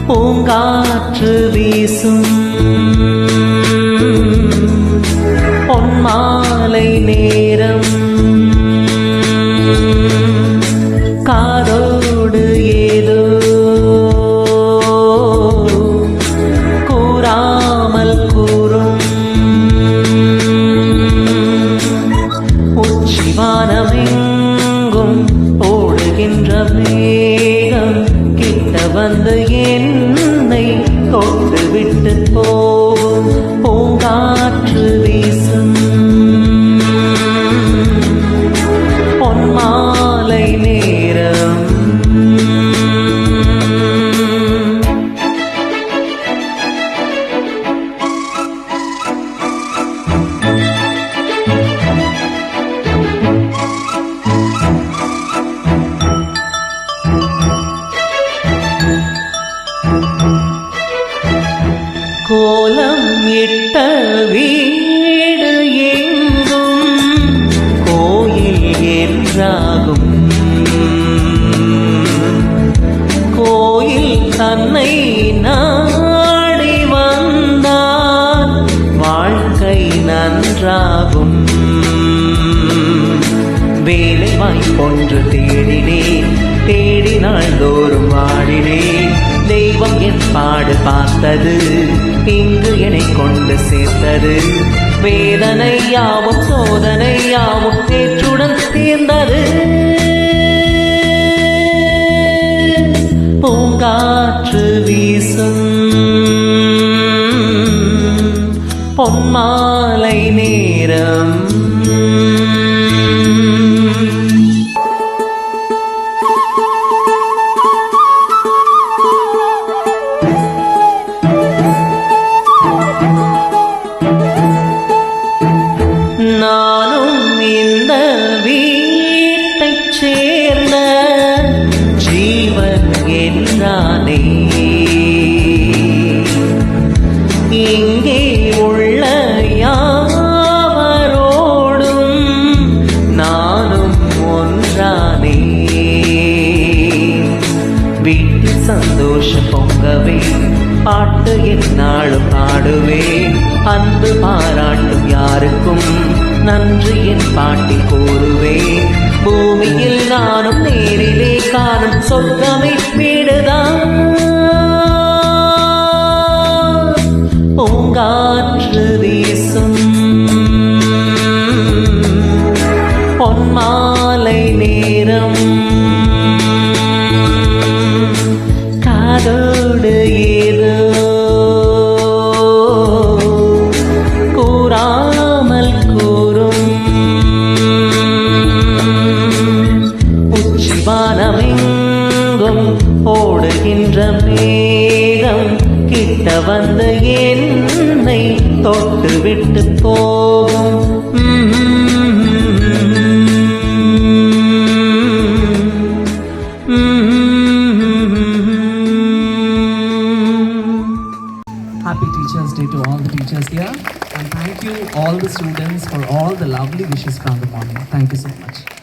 பூங்காற்று வீசும் பொன்மாலை நேரம் காதோடு ஏதோ கூறாமல் கூறும் உச்சிவானமெங்கும் ஓடுகின்ற மேகம் கிட்ட வந்து என்னை தொட்டு விட்டு போகும் பூங்காற்று வீசும் பொன்மாலை நேரம் கோலம் இட்ட வீடு எங்கும் கோயில் என்றாகும் கோயில் தன்னை நாடி வந்தால் வாழ்க்கை நன்றாகும் வேலை வாய்ப்பொன்று தேடினேன் தேடினாள் தோறும் வாடினேன் தெய்வம் என் பாடு பார்த்தது இங்கு என்னை கொண்டு சேர்த்தது வேதனை யாவும் சோதனை யாவும் நேற்றுடன் தீர்ந்தது பூங்காற்று வீசும் பொன்மாலை நேரம் நானும் இந்த வீட்டைச் சேர்ந்த ஜீவன் என்றானே இங்கே உள்ள யாவரோடும் நானும் ஒன்றானே வீட்டில் சந்தோஷம் பொங்கவே பாட்டு என்னாலும் பாடுவேன் அன்பு பாராட்டும் யாருக்கும் நன்றி என் பாட்டில் கூறுவேன் பூமியில் நானும் நேரிலே காணும் சொர்க்கமே வீடுதான் பூங்காற்று வீசும் பொன்மாலை நேரம் காதோடு ஏதோ கூறாமல் கூறும் உச்சிவானமெங்கும் ஓடுகின்ற மேகம் கிட்ட வந்து என்னை தொட்டு விட்டு போகும் Happy Teachers Day to all the teachers here, and thank you all the students for all the lovely wishes from the morning. Thank you so much.